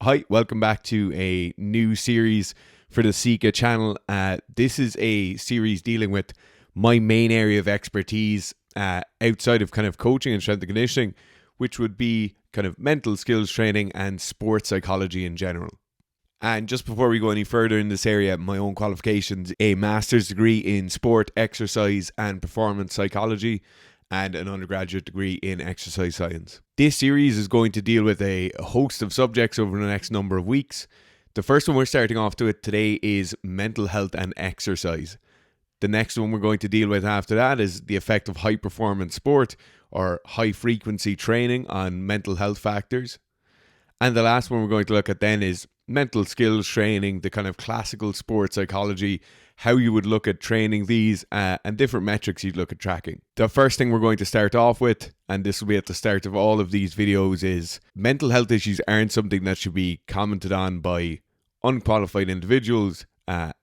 Hi, welcome back to a new series for the Sika channel. This is a series dealing with my main area of expertise outside of kind of coaching and strength and conditioning, which would be kind of mental skills training and sports psychology in general. And just before we go any further in this area, my own qualifications: a master's degree in sport, exercise and performance psychology, and an undergraduate degree in exercise science. This series is going to deal with a host of subjects over the next number of weeks. The first one we're starting off with today is mental health and exercise. The next one we're going to deal with after that is the effect of high performance sport or high frequency training on mental health factors. And the last one we're going to look at then is mental skills training, the kind of classical sport psychology, how you would look at training these and different metrics you'd look at tracking. The first thing we're going to start off with, and this will be at the start of all of these videos, is mental health issues aren't something that should be commented on by unqualified individuals,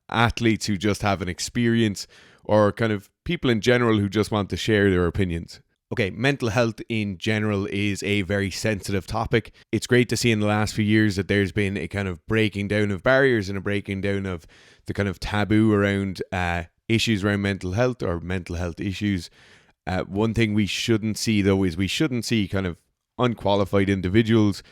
athletes who just have an experience, or kind of people in general who just want to share their opinions. Okay, mental health in general is a very sensitive topic. It's great to see in the last few years that there's been a kind of breaking down of barriers and a breaking down of the kind of taboo around issues around mental health or mental health issues. One thing we shouldn't see though is we shouldn't see kind of unqualified individuals,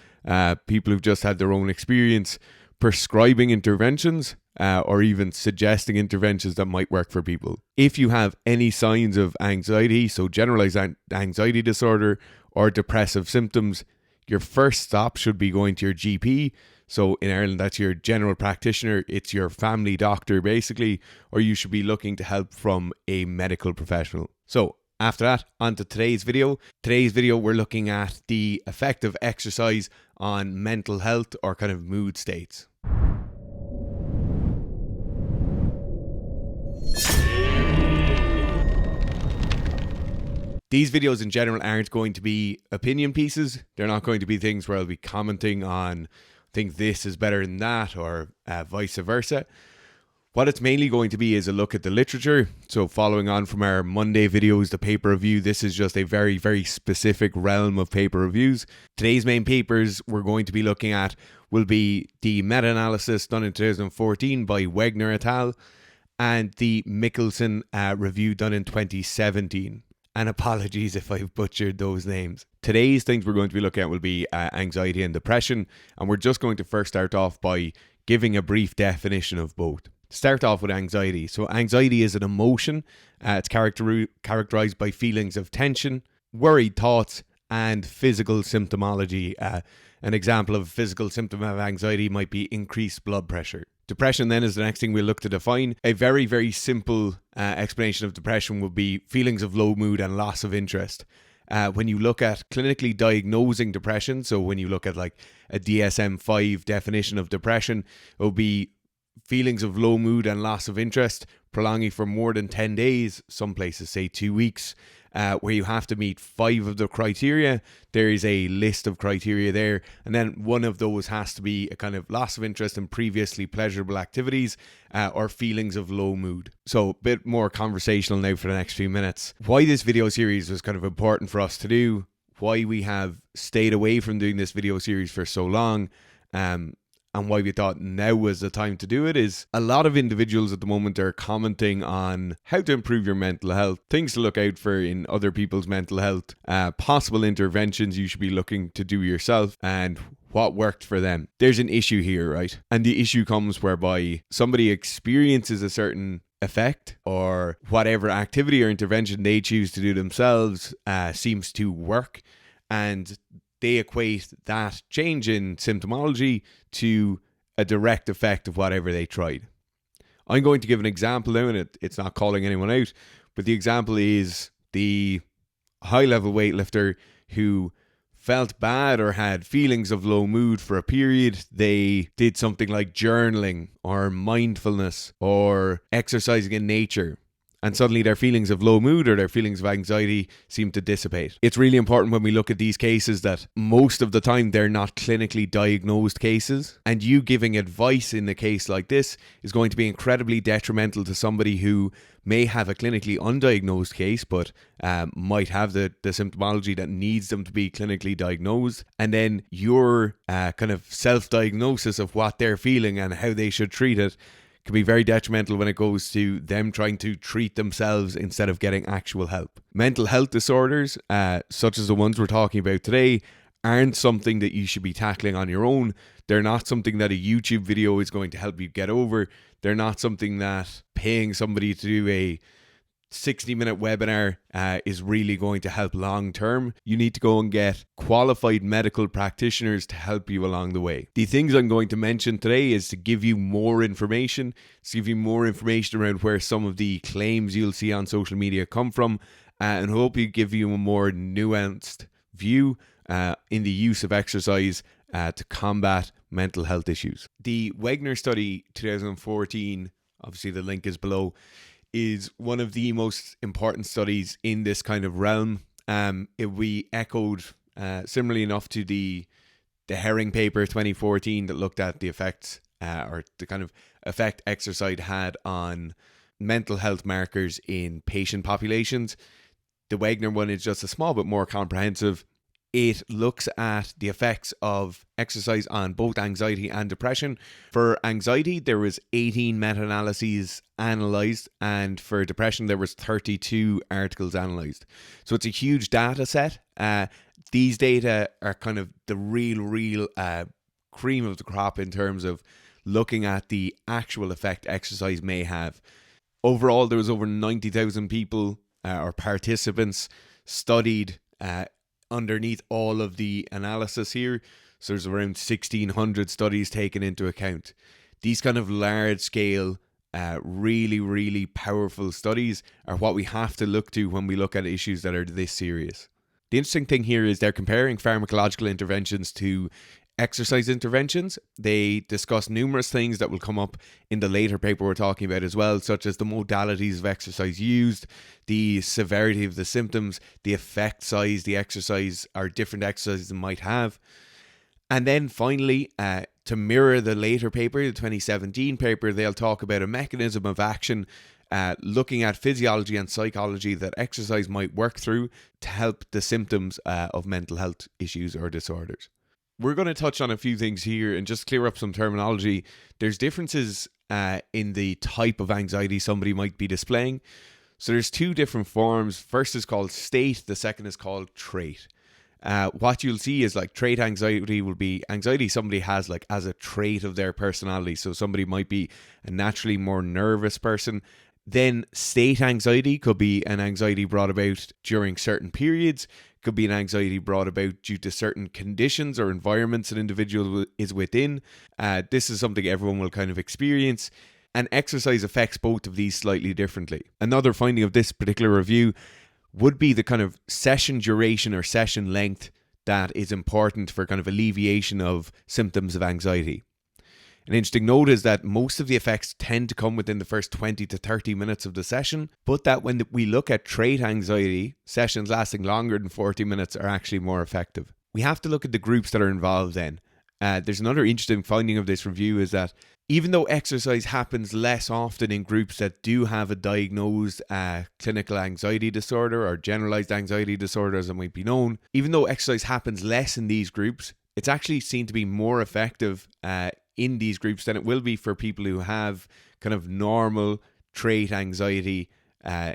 people who've just had their own experience, prescribing interventions or even suggesting interventions that might work for people. If you have any signs of anxiety, so generalized anxiety disorder or depressive symptoms, your first stop should be going to your GP. So in Ireland, that's your general practitioner. It's your family doctor, basically, or you should be looking to help from a medical professional. So after that, on to today's video. Today's video, we're looking at the effect of exercise on mental health or kind of mood states. These videos in general aren't going to be opinion pieces. They're not going to be things where I'll be commenting on, think this is better than that, or vice versa. What it's mainly going to be is a look at the literature. So following on from our Monday videos, the paper review, this is just a very, very specific realm of paper reviews. Today's main papers we're going to be looking at will be the meta-analysis done in 2014 by Wegner et al. And the Mickelson review done in 2017. And apologies if I've butchered those names. Today's things we're going to be looking at will be anxiety and depression. And we're just going to first start off by giving a brief definition of both. Start off with anxiety. So anxiety is an emotion. It's characterized by feelings of tension, worried thoughts, and physical symptomology. An example of a physical symptom of anxiety might be increased blood pressure. Depression then is the next thing we'll look to define. A very, very simple explanation of depression would be feelings of low mood and loss of interest. When you look at clinically diagnosing depression, so when you look at like a DSM-5 definition of depression, it will be feelings of low mood and loss of interest prolonging for more than 10 days, some places say 2 weeks, where you have to meet 5 of the criteria. There is a list of criteria there, and then one of those has to be a kind of loss of interest in previously pleasurable activities or feelings of low mood. So a bit more conversational now for the next few minutes. Why this video series was kind of important for us to do, why we have stayed away from doing this video series for so long, and why we thought now was the time to do it is a lot of individuals at the moment are commenting on how to improve your mental health, things to look out for in other people's mental health, possible interventions you should be looking to do yourself, and what worked for them. There's an issue here, right? And the issue comes whereby somebody experiences a certain effect or whatever activity or intervention they choose to do themselves seems to work, and they equate that change in symptomology to a direct effect of whatever they tried. I'm going to give an example now, and it's not calling anyone out, but the example is the high-level weightlifter who felt bad or had feelings of low mood for a period. They did something like journaling or mindfulness or exercising in nature. and suddenly their feelings of low mood or their feelings of anxiety seem to dissipate. It's really important when we look at these cases that most of the time they're not clinically diagnosed cases, and you giving advice in a case like this is going to be incredibly detrimental to somebody who may have a clinically undiagnosed case but might have the symptomology that needs them to be clinically diagnosed, and then your kind of self-diagnosis of what they're feeling and how they should treat it can be very detrimental when it goes to them trying to treat themselves instead of getting actual help. Mental health disorders, such as the ones we're talking about today, aren't something that you should be tackling on your own. They're not something that a YouTube video is going to help you get over. They're not something that paying somebody to do a 60-minute webinar is really going to help long term. You need to go and get qualified medical practitioners to help you along the way. The things I'm going to mention today is to give you more information, around where some of the claims you'll see on social media come from, and hopefully give you a more nuanced view in the use of exercise to combat mental health issues. The Wegner study 2014, obviously the link is below, is one of the most important studies in this kind of realm. We echoed similarly enough to the Herring paper 2014 that looked at the effects or the kind of effect exercise had on mental health markers in patient populations. The Wegner one is just a small bit more comprehensive. It looks at the effects of exercise on both anxiety and depression. For anxiety, there was 18 meta-analyses analysed, and for depression, there was 32 articles analysed. So it's a huge data set. These data are kind of the real cream of the crop in terms of looking at the actual effect exercise may have. Overall, there was over 90,000 people or participants studied underneath all of the analysis here. So there's around 1,600 studies taken into account. These kind of large scale, really powerful studies are what we have to look to when we look at issues that are this serious. The interesting thing here is they're comparing pharmacological interventions to exercise interventions. They discuss numerous things that will come up in the later paper we're talking about as well, such as the modalities of exercise used, the severity of the symptoms, the effect size the exercise or different exercises might have. And then finally, to mirror the later paper, the 2017 paper, they'll talk about a mechanism of action looking at physiology and psychology that exercise might work through to help the symptoms of mental health issues or disorders. We're going to touch on a few things here and just clear up some terminology. There's differences in the type of anxiety somebody might be displaying. So there's two different forms. First is called state. The second is called trait. What you'll see is like trait anxiety will be anxiety somebody has like as a trait of their personality. So somebody might be a naturally more nervous person. Then state anxiety could be an anxiety brought about during certain periods, could be an anxiety brought about due to certain conditions or environments an individual is within. This is something everyone will kind of experience, and exercise affects both of these slightly differently. Another finding of this particular review would be the kind of session duration or session length that is important for kind of alleviation of symptoms of anxiety. An interesting note is that most of the effects tend to come within the first 20 to 30 minutes of the session, but that when we look at trait anxiety, sessions lasting longer than 40 minutes are actually more effective. We have to look at the groups that are involved then. There's another interesting finding of this review is that even though exercise happens less often in groups that do have a diagnosed clinical anxiety disorder or generalized anxiety disorder as it might be known, even though exercise happens less in these groups, it's actually seen to be more effective in these groups than it will be for people who have kind of normal trait anxiety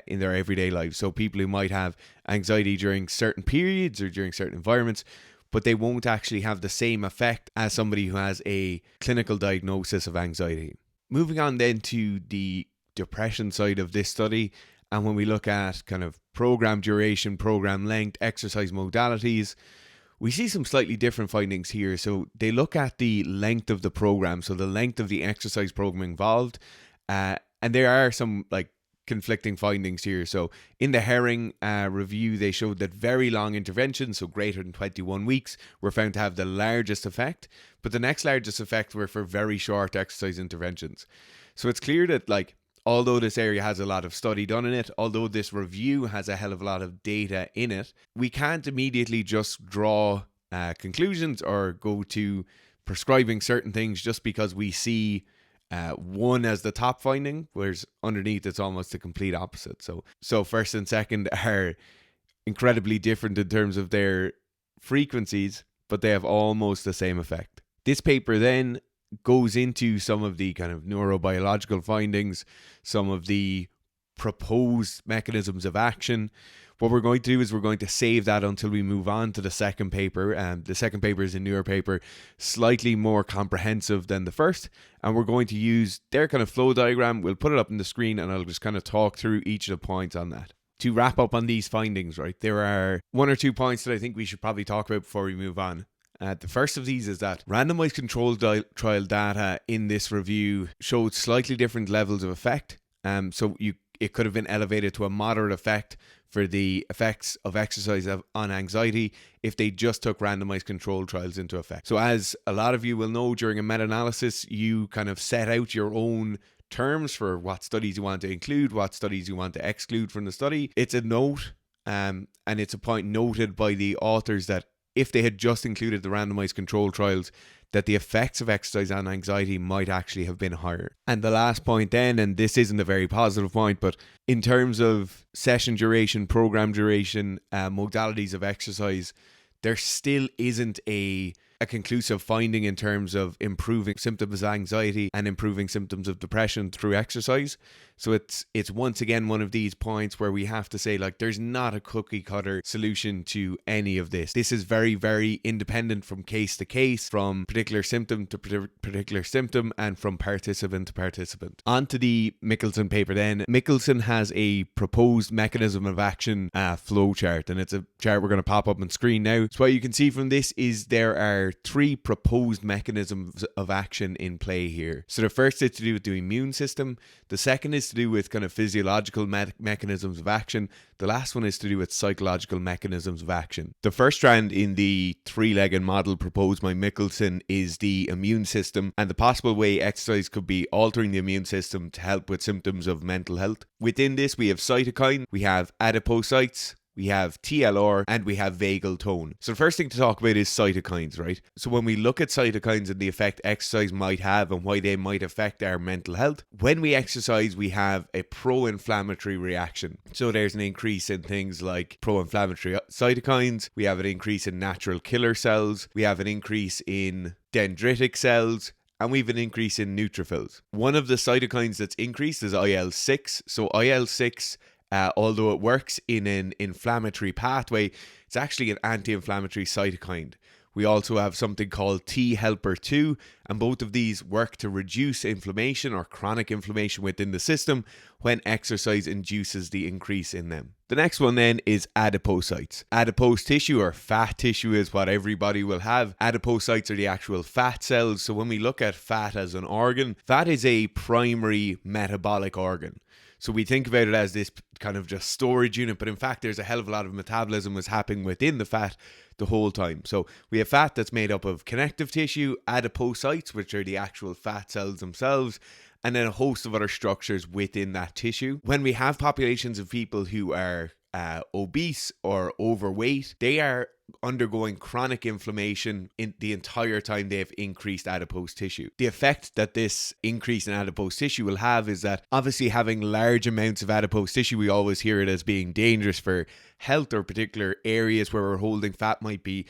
in their everyday lives. So people who might have anxiety during certain periods or during certain environments, but they won't actually have the same effect as somebody who has a clinical diagnosis of anxiety. Moving on then to the depression side of this study, and when we look at kind of program duration, program length, exercise modalities, we see some slightly different findings here. So they look at the length of the program, so the length of the exercise program involved, and there are some like conflicting findings here. So in the Herring review, they showed that very long interventions, so greater than 21 weeks, were found to have the largest effect, but the next largest effect were for very short exercise interventions. So it's clear that like although this area has a lot of study done in it, although this review has a hell of a lot of data in it, we can't immediately just draw conclusions or go to prescribing certain things just because we see one as the top finding, whereas underneath it's almost the complete opposite. So first and second are incredibly different in terms of their frequencies, but they have almost the same effect. This paper then goes into some of the kind of neurobiological findings, some of the proposed mechanisms of action. What we're going to do is we're going to save that until we move on to the second paper. The second paper is a newer paper, slightly more comprehensive than the first. And we're going to use their kind of flow diagram. We'll put it up on the screen and I'll just kind of talk through each of the points on that. To wrap up on these findings, right, there are one or two points that I think we should probably talk about before we move on. The first of these is that randomized controlled trial data in this review showed slightly different levels of effect. It could have been elevated to a moderate effect for the effects of exercise on anxiety if they just took randomized controlled trials into effect. So as a lot of you will know, during a meta-analysis, you kind of set out your own terms for what studies you want to include, what studies you want to exclude from the study. It's a note, and it's a point noted by the authors that if they had just included the randomized controlled trials, that the effects of exercise on anxiety might actually have been higher. And the last point then, and this isn't a very positive point, but in terms of session duration, program duration, modalities of exercise, there still isn't a conclusive finding in terms of improving symptoms of anxiety and improving symptoms of depression through exercise. So it's once again one of these points where we have to say, like, there's not a cookie cutter solution to any of this. This is very, very independent from case to case, from particular symptom to particular symptom, and from participant to participant. On to the Michelson paper then. Michelson has a proposed mechanism of action flow chart, and it's a chart we're going to pop up on screen now. So what you can see from this is there are 3 proposed mechanisms of action in play here. So the first is to do with the immune system. The second is to do with kind of physiological mechanisms of action. The last one is to do with psychological mechanisms of action. The first strand in the 3-legged model proposed by Michelson is the immune system and the possible way exercise could be altering the immune system to help with symptoms of mental health. Within this, we have cytokine, we have adipocytes, we have TLR, and we have vagal tone. So the first thing to talk about is cytokines, right? So when we look at cytokines and the effect exercise might have and why they might affect our mental health, when we exercise, we have a pro-inflammatory reaction. So there's an increase in things like pro-inflammatory cytokines, we have an increase in natural killer cells, we have an increase in dendritic cells, and we have an increase in neutrophils. One of the cytokines that's increased is IL-6. So IL-6, although it works in an inflammatory pathway, it's actually an anti-inflammatory cytokine. We also have something called T helper 2, and both of these work to reduce inflammation or chronic inflammation within the system when exercise induces the increase in them. The next one then is adipocytes. Adipose tissue, or fat tissue, is what everybody will have. Adipocytes are the actual fat cells. So when we look at fat as an organ, fat is a primary metabolic organ. So we think about it as this kind of just storage unit, but in fact there's a hell of a lot of metabolism that's happening within the fat the whole time. So we have fat that's made up of connective tissue, adipocytes, which are the actual fat cells themselves, and then a host of other structures within that tissue. When we have populations of people who are obese or overweight, they are undergoing chronic inflammation in the entire time they have increased adipose tissue. The effect that this increase in adipose tissue will have is that obviously having large amounts of adipose tissue, we always hear it as being dangerous for health, or particular areas where we're holding fat might be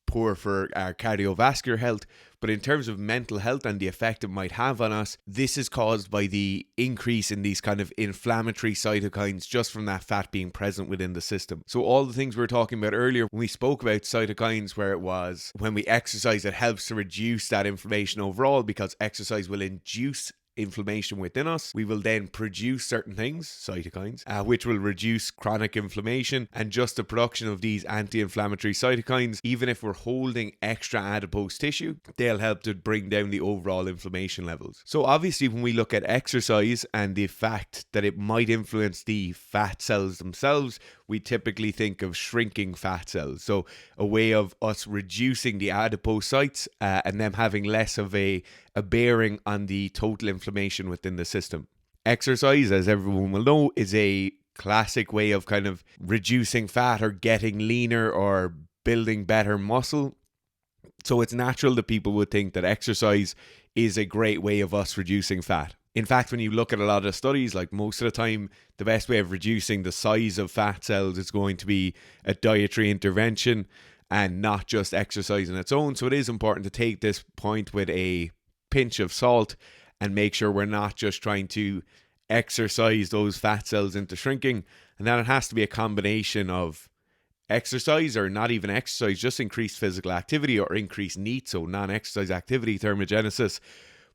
poor for our cardiovascular health. But in terms of mental health and the effect it might have on us, this is caused by the increase in these kind of inflammatory cytokines just from that fat being present within the system. So all the things we were talking about earlier when we spoke about cytokines, where it was when we exercise, it helps to reduce that inflammation overall because exercise will induce inflammation within us. We will then produce certain things, cytokines, which will reduce chronic inflammation, and just the production of these anti-inflammatory cytokines, even if we're holding extra adipose tissue, they'll help to bring down the overall inflammation levels. So obviously when we look at exercise and the fact that it might influence the fat cells themselves, we typically think of shrinking fat cells. So a way of us reducing the adipocytes and them having less of a bearing on the total inflammation within the system. Exercise, as everyone will know, is a classic way of kind of reducing fat or getting leaner or building better muscle. So it's natural that people would think that exercise is a great way of us reducing fat. In fact, when you look at a lot of studies, like most of the time, the best way of reducing the size of fat cells is going to be a dietary intervention and not just exercise on its own. So it is important to take this point with a pinch of salt and make sure we're not just trying to exercise those fat cells into shrinking, and that it has to be a combination of exercise, or not even exercise, just increased physical activity or increased NEAT, so non-exercise activity, thermogenesis.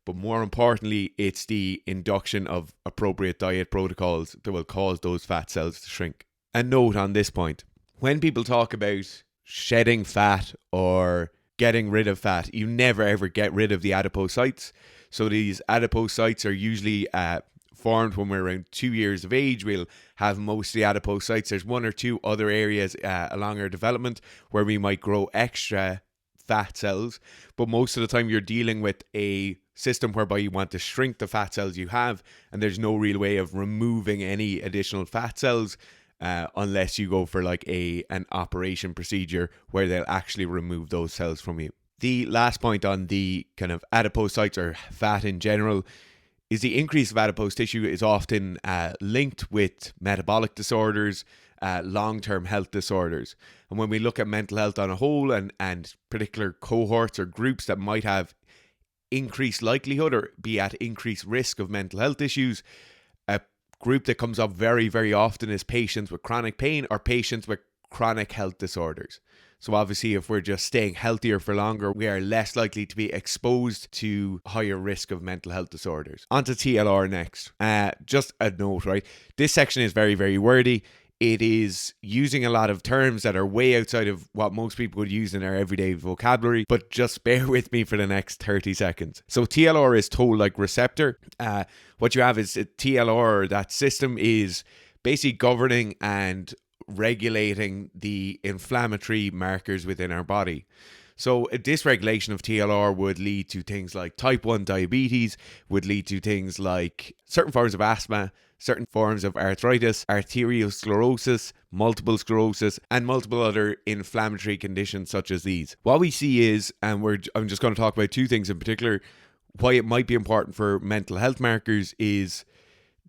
But more importantly, it's the induction of appropriate diet protocols that will cause those fat cells to shrink. And note on this point, when people talk about shedding fat or getting rid of fat, you never ever get rid of the adipocytes. So these adipocytes are usually formed when we're around 2 years of age. We'll have most of the adipocytes. There's one or two other areas along our development where we might grow extra fat cells, but most of the time you're dealing with a system whereby you want to shrink the fat cells you have, and there's no real way of removing any additional fat cells unless you go for like an operation procedure where they'll actually remove those cells from you. The last point on the kind of adipocytes or fat in general is the increase of adipose tissue is often linked with metabolic disorders, long-term health disorders. And when we look at mental health on a whole and particular cohorts or groups that might have increased likelihood or be at increased risk of mental health issues, a group that comes up very, very often is patients with chronic pain or patients with chronic health disorders. So obviously, if we're just staying healthier for longer, we are less likely to be exposed to higher risk of mental health disorders. On to TLR next. Just a note, right? This section is very, very wordy. It is using a lot of terms that are way outside of what most people would use in their everyday vocabulary, but just bear with me for the next 30 seconds. So TLR is toll-like receptor. What you have is a TLR, that system is basically governing and regulating the inflammatory markers within our body. So a dysregulation of TLR would lead to things like type 1 diabetes, would lead to things like certain forms of asthma, certain forms of arthritis, arteriosclerosis, multiple sclerosis, and multiple other inflammatory conditions such as these. What we see is, and I'm just going to talk about two things in particular, why it might be important for mental health markers is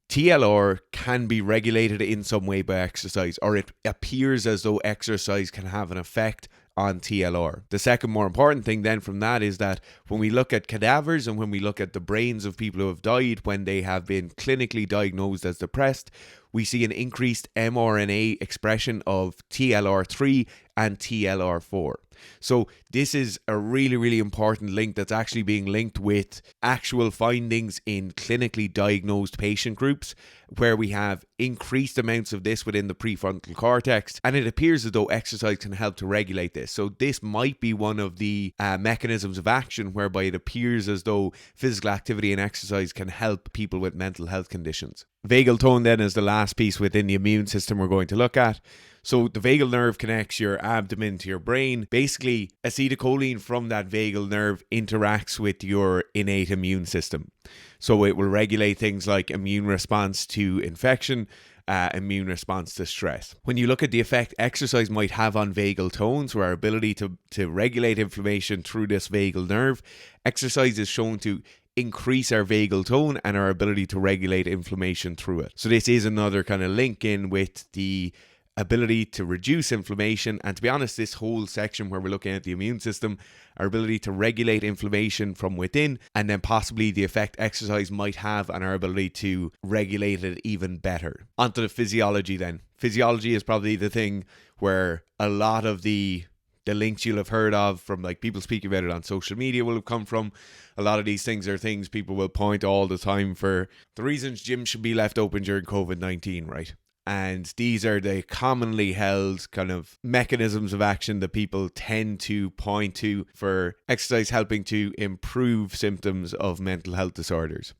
TLR can be regulated in some way by exercise, or it appears as though exercise can have an effect on TLR. The second more important thing then from that is that when we look at cadavers and when we look at the brains of people who have died when they have been clinically diagnosed as depressed, we see an increased mRNA expression of TLR3 and TLR4. So this is a really, really important link that's actually being linked with actual findings in clinically diagnosed patient groups where we have increased amounts of this within the prefrontal cortex, and it appears as though exercise can help to regulate this. So this might be one of the mechanisms of action whereby it appears as though physical activity and exercise can help people with mental health conditions. Vagal tone then is the last piece within the immune system we're going to look at. So the vagal nerve connects your abdomen to your brain. Basically, acetylcholine from that vagal nerve interacts with your innate immune system. So it will regulate things like immune response to infection, immune response to stress. When you look at the effect exercise might have on vagal tone, so our ability to regulate inflammation through this vagal nerve, exercise is shown to increase our vagal tone and our ability to regulate inflammation through it. So this is another kind of link in with the ability to reduce inflammation, and to be honest, this whole section where we're looking at the immune system, our ability to regulate inflammation from within, and then possibly the effect exercise might have on our ability to regulate it even better. Onto the physiology then. Physiology is probably the thing where a lot of the links you'll have heard of from like people speaking about it on social media will have come from. A lot of these things are things people will point all the time for the reasons gyms should be left open during COVID-19, right? And these are the commonly held kind of mechanisms of action that people tend to point to for exercise helping to improve symptoms of mental health disorders.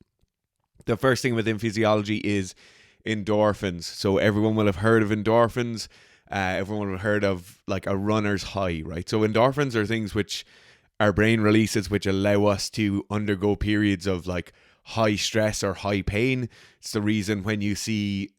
The first thing within physiology is endorphins. So everyone will have heard of endorphins. Everyone will have heard of like a runner's high, right? So endorphins are things which our brain releases which allow us to undergo periods of like high stress or high pain. It's the reason when you see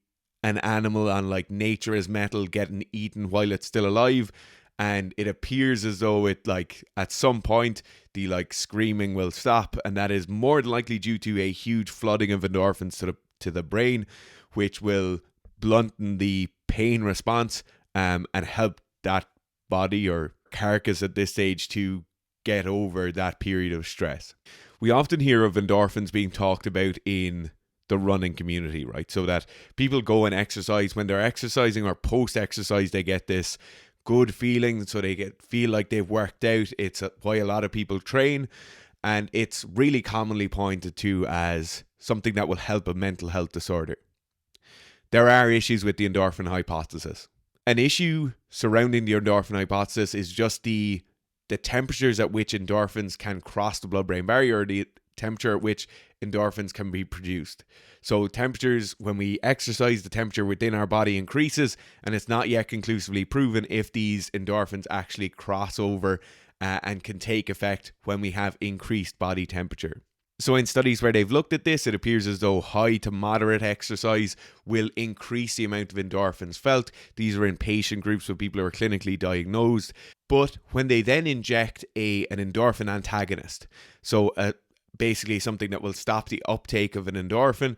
an animal on like Nature is Metal getting eaten while it's still alive, and it appears as though it like at some point the like screaming will stop, and that is more than likely due to a huge flooding of endorphins to the brain, which will blunten the pain response and help that body or carcass at this stage to get over that period of stress. We often hear of endorphins being talked about in the running community, right? So that people go and exercise. When they're exercising or post-exercise, they get this good feeling, so they feel like they've worked out. It's why a lot of people train, and it's really commonly pointed to as something that will help a mental health disorder. There are issues with the endorphin hypothesis. An issue surrounding the endorphin hypothesis is just the temperatures at which endorphins can cross the blood-brain barrier, or the temperature at which endorphins can be produced. So temperatures, when we exercise, the temperature within our body increases, and it's not yet conclusively proven if these endorphins actually cross over and can take effect when we have increased body temperature. So in studies where they've looked at this, it appears as though high to moderate exercise will increase the amount of endorphins felt. These are in patient groups with people who are clinically diagnosed. But when they then inject an endorphin antagonist, so basically something that will stop the uptake of an endorphin,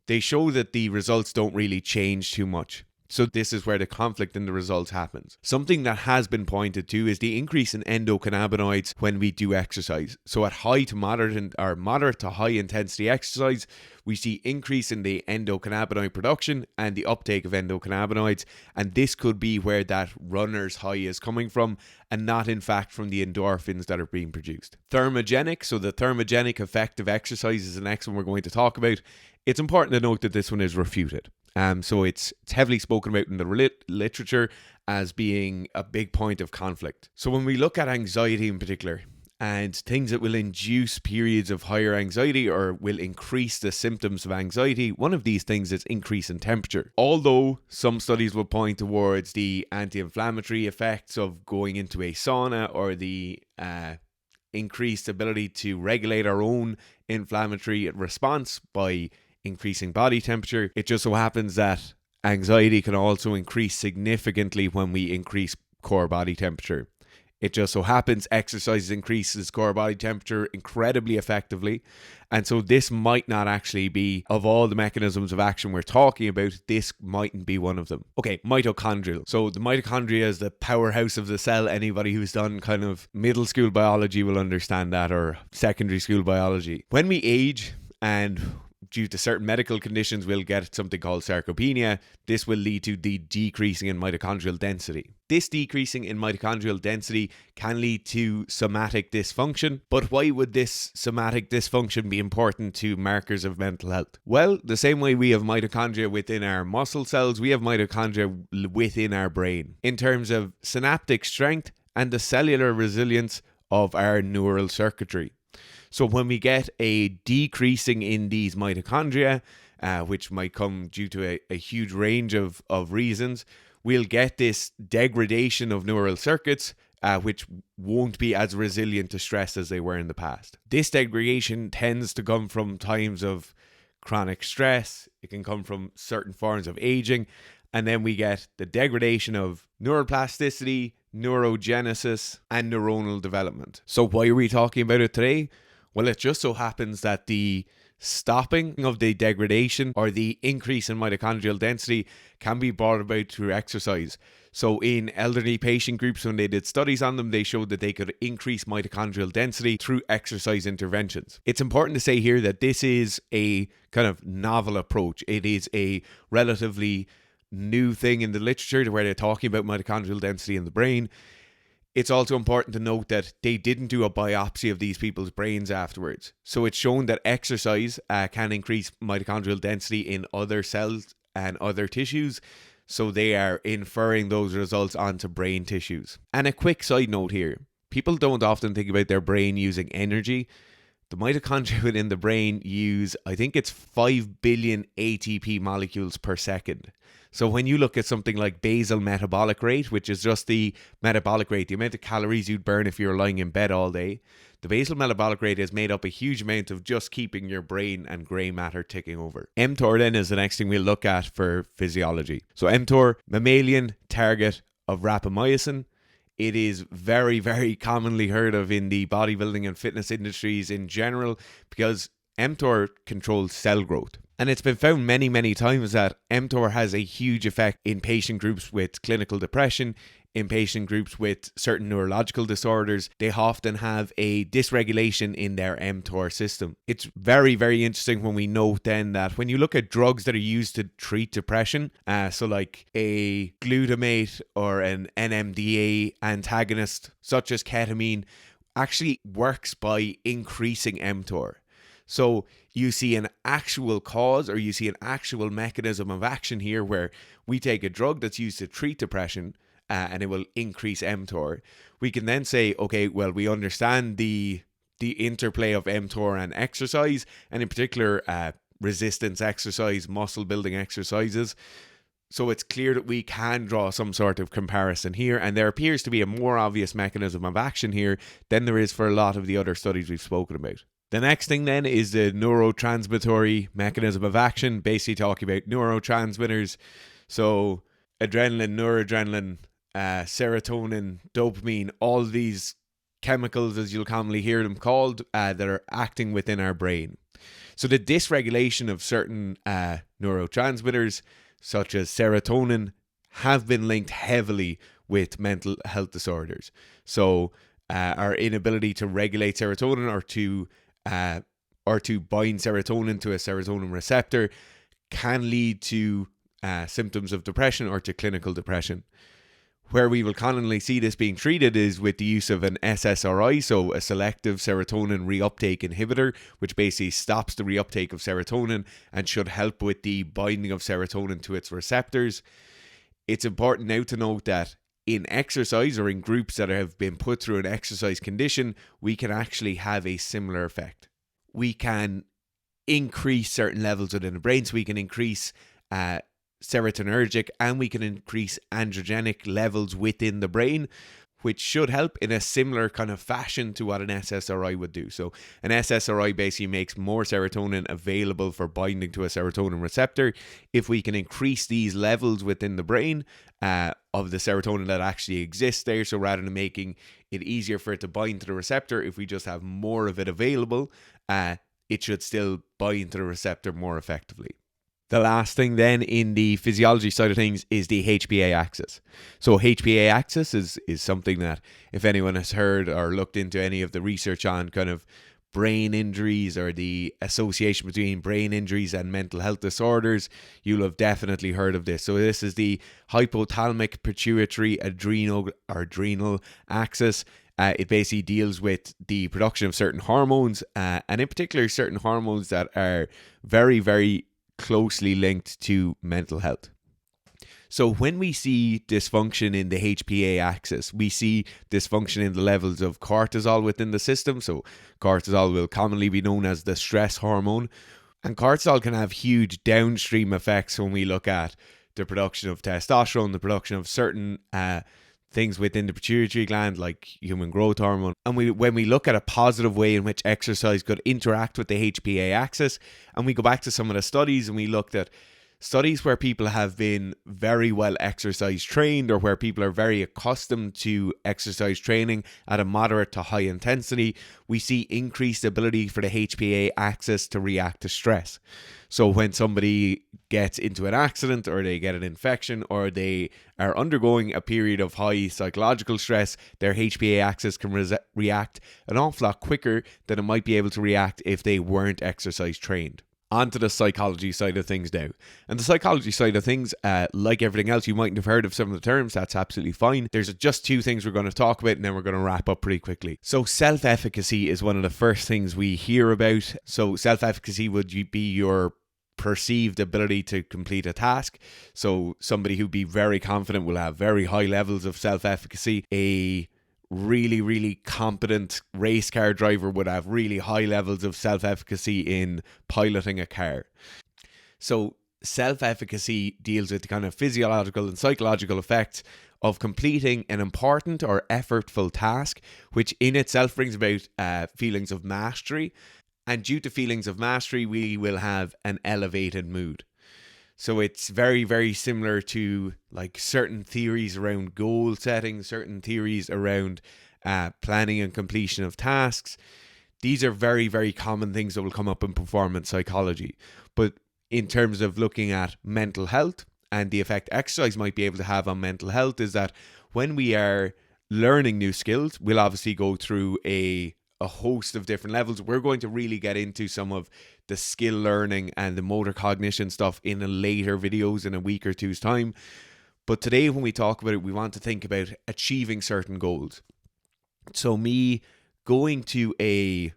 they show that the results don't really change too much. So this is where the conflict in the results happens. Something that has been pointed to is the increase in endocannabinoids when we do exercise. So at high to moderate or moderate to high intensity exercise, we see increase in the endocannabinoid production and the uptake of endocannabinoids. And this could be where that runner's high is coming from, and not in fact from the endorphins that are being produced. Thermogenic, so the thermogenic effect of exercise is the next one we're going to talk about. It's important to note that this one is refuted. So it's heavily spoken about in the literature as being a big point of conflict. So when we look at anxiety in particular, and things that will induce periods of higher anxiety or will increase the symptoms of anxiety, one of these things is increase in temperature. Although some studies will point towards the anti-inflammatory effects of going into a sauna, or the increased ability to regulate our own inflammatory response by increasing body temperature, it just so happens that anxiety can also increase significantly when we increase core body temperature. It just so happens exercise increases core body temperature incredibly effectively. And so this might not actually be, of all the mechanisms of action we're talking about, this mightn't be one of them. Okay, mitochondrial. So the mitochondria is the powerhouse of the cell. Anybody who's done kind of middle school biology will understand that, or secondary school biology. When we age, and due to certain medical conditions, we'll get something called sarcopenia. This will lead to the decreasing in mitochondrial density. This decreasing in mitochondrial density can lead to somatic dysfunction. But why would this somatic dysfunction be important to markers of mental health? Well, the same way we have mitochondria within our muscle cells, we have mitochondria within our brain, in terms of synaptic strength and the cellular resilience of our neural circuitry. So when we get a decreasing in these mitochondria, which might come due to a huge range of reasons, we'll get this degradation of neural circuits, which won't be as resilient to stress as they were in the past. This degradation tends to come from times of chronic stress. It can come from certain forms of aging. And then we get the degradation of neuroplasticity, neurogenesis, and neuronal development. So why are we talking about it today? Well, it just so happens that the stopping of the degradation or the increase in mitochondrial density can be brought about through exercise. So in elderly patient groups, when they did studies on them, they showed that they could increase mitochondrial density through exercise interventions. It's important to say here that this is a kind of novel approach. It is a relatively new thing in the literature where they're talking about mitochondrial density in the brain. It's also important to note that they didn't do a biopsy of these people's brains afterwards. So it's shown that exercise can increase mitochondrial density in other cells and other tissues. So they are inferring those results onto brain tissues. And a quick side note here. People don't often think about their brain using energy. The mitochondria within the brain use, I think it's 5 billion ATP molecules per second. So when you look at something like basal metabolic rate, which is just the metabolic rate, the amount of calories you'd burn if you're lying in bed all day, the basal metabolic rate is made up a huge amount of just keeping your brain and grey matter ticking over. Mtor then is the next thing we'll look at for physiology. So Mtor, mammalian target of rapamycin. It is very, very commonly heard of in the bodybuilding and fitness industries in general because Mtor controls cell growth. And it's been found many, many times that Mtor has a huge effect in patient groups with clinical depression, in patient groups with certain neurological disorders. They often have a dysregulation in their Mtor system. It's very, very interesting when we note then that when you look at drugs that are used to treat depression, so like a glutamate or an NMDA antagonist, such as ketamine, actually works by increasing Mtor. So you see an actual cause or you see an actual mechanism of action here where we take a drug that's used to treat depression and it will increase Mtor. We can then say, okay, well, we understand the interplay of Mtor and exercise, and in particular resistance exercise, muscle building exercises. So it's clear that we can draw some sort of comparison here, and there appears to be a more obvious mechanism of action here than there is for a lot of the other studies we've spoken about. The next thing then is the neurotransmitter mechanism of action, basically talking about neurotransmitters. So adrenaline, noradrenaline, serotonin, dopamine, all these chemicals, as you'll commonly hear them called, that are acting within our brain. So the dysregulation of certain neurotransmitters, such as serotonin, have been linked heavily with mental health disorders. So our inability to regulate serotonin or to bind serotonin to a serotonin receptor can lead to symptoms of depression or to clinical depression. Where we will commonly see this being treated is with the use of an SSRI, so a selective serotonin reuptake inhibitor, which basically stops the reuptake of serotonin and should help with the binding of serotonin to its receptors. It's important now to note that in exercise or in groups that have been put through an exercise condition, we can actually have a similar effect. We can increase certain levels within the brain, so we can increase serotonergic and we can increase androgenic levels within the brain, which should help in a similar kind of fashion to what an SSRI would do. So an SSRI basically makes more serotonin available for binding to a serotonin receptor. If we can increase these levels within the brain of the serotonin that actually exists there, so rather than making it easier for it to bind to the receptor, if we just have more of it available, it should still bind to the receptor more effectively. The last thing then in the physiology side of things is the HPA axis. So HPA axis is something that if anyone has heard or looked into any of the research on kind of brain injuries or the association between brain injuries and mental health disorders, you'll have definitely heard of this. So this is the hypothalamic pituitary adrenal axis. It basically deals with the production of certain hormones and in particular certain hormones that are very, very closely linked to mental health. So when we see dysfunction in the HPA axis, we see dysfunction in the levels of cortisol within the system. So cortisol will commonly be known as the stress hormone. And cortisol can have huge downstream effects when we look at the production of testosterone, the production of certain things within the pituitary gland like human growth hormone. And when we look at a positive way in which exercise could interact with the HPA axis, and we go back to some of the studies and we looked at studies where people have been very well exercise trained or where people are very accustomed to exercise training at a moderate to high intensity, we see increased ability for the HPA axis to react to stress. So when somebody gets into an accident or they get an infection or they are undergoing a period of high psychological stress, their HPA axis can react an awful lot quicker than it might be able to react if they weren't exercise trained. Onto the psychology side of things now. And the psychology side of things, like everything else, you mightn't have heard of some of the terms. That's absolutely fine. There's just two things we're going to talk about and then we're going to wrap up pretty quickly. So self-efficacy is one of the first things we hear about. So self-efficacy would be your perceived ability to complete a task. So somebody who'd be very confident will have very high levels of self-efficacy. A really, really competent race car driver would have really high levels of self-efficacy in piloting a car. So self-efficacy deals with the kind of physiological and psychological effects of completing an important or effortful task, which in itself brings about feelings of mastery. And due to feelings of mastery, we will have an elevated mood. So it's very, very similar to like certain theories around goal setting, certain theories around planning and completion of tasks. These are very, very common things that will come up in performance psychology. But in terms of looking at mental health and the effect exercise might be able to have on mental health, is that when we are learning new skills, we'll obviously go through a host of different levels. We're going to really get into some of the skill learning and the motor cognition stuff in a later videos in a week or two's time. But today when we talk about it, we want to think about achieving certain goals. So me going to a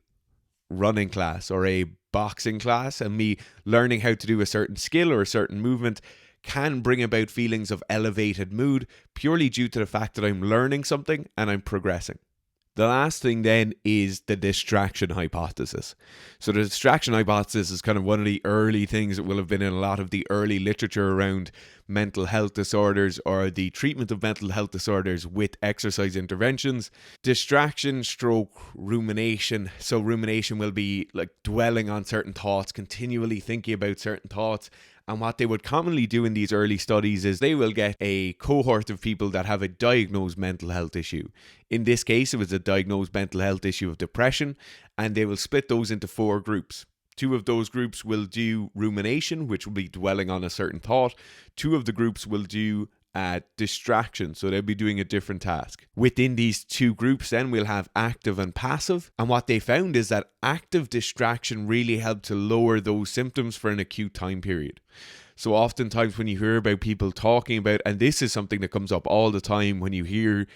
running class or a boxing class and me learning how to do a certain skill or a certain movement can bring about feelings of elevated mood purely due to the fact that I'm learning something and I'm progressing. The last thing then is the distraction hypothesis. So the distraction hypothesis is kind of one of the early things that will have been in a lot of the early literature around mental health disorders or the treatment of mental health disorders with exercise interventions. Distraction stroke rumination. So rumination will be like dwelling on certain thoughts, continually thinking about certain thoughts. And what they would commonly do in these early studies is they will get a cohort of people that have a diagnosed mental health issue. In this case, it was a diagnosed mental health issue of depression, and they will split those into 4 groups. 2 of those groups will do rumination, which will be dwelling on a certain thought. 2 of the groups will do distraction, so they'll be doing a different task. Within these 2 groups then we'll have active and passive, and what they found is that active distraction really helped to lower those symptoms for an acute time period. So oftentimes when you hear about people talking about, and this is something that comes up all the time when you hear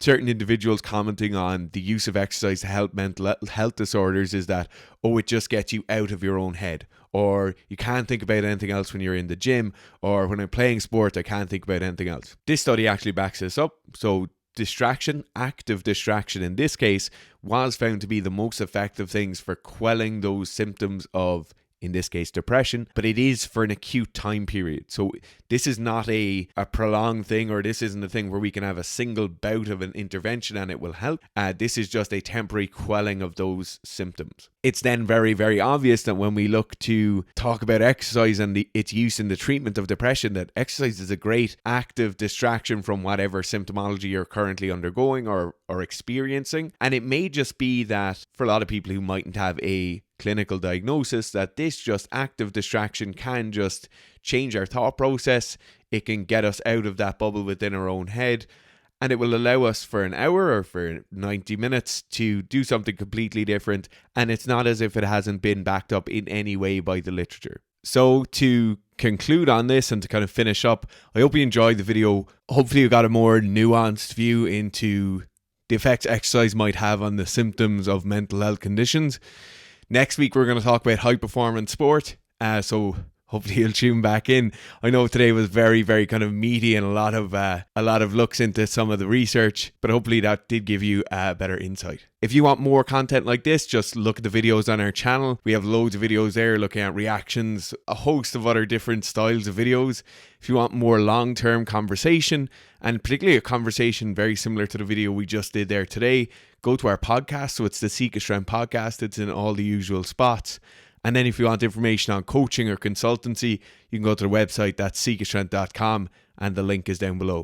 certain individuals commenting on the use of exercise to help mental health disorders, is that, oh, it just gets you out of your own head, or you can't think about anything else when you're in the gym, or when I'm playing sport I can't think about anything else. This study actually backs this up. So distraction, active distraction in this case, was found to be the most effective things for quelling those symptoms of, in this case, depression, but it is for an acute time period. So this is not a prolonged thing, or this isn't a thing where we can have a single bout of an intervention and it will help. This is just a temporary quelling of those symptoms. It's then very, very obvious that when we look to talk about exercise and its use in the treatment of depression, that exercise is a great active distraction from whatever symptomology you're currently undergoing or experiencing. And it may just be that for a lot of people who mightn't have a clinical diagnosis, that this just active distraction can just change our thought process. It can get us out of that bubble within our own head, and it will allow us for an hour or for 90 minutes to do something completely different, and it's not as if it hasn't been backed up in any way by the literature. So to conclude on this and to kind of finish up, I hope you enjoyed the video. Hopefully you got a more nuanced view into the effects exercise might have on the symptoms of mental health conditions. Next week, we're going to talk about high performance sport. So hopefully you'll tune back in. I know today was very, very kind of meaty and a lot of looks into some of the research, but hopefully that did give you a better insight. If you want more content like this, just look at the videos on our channel. We have loads of videos there looking at reactions, a host of other different styles of videos. If you want more long-term conversation, and particularly a conversation very similar to the video we just did there today, go to our podcast. So it's the Seek a Strength podcast. It's in all the usual spots. And then if you want information on coaching or consultancy, you can go to the website, that's seekastrength.com, and the link is down below.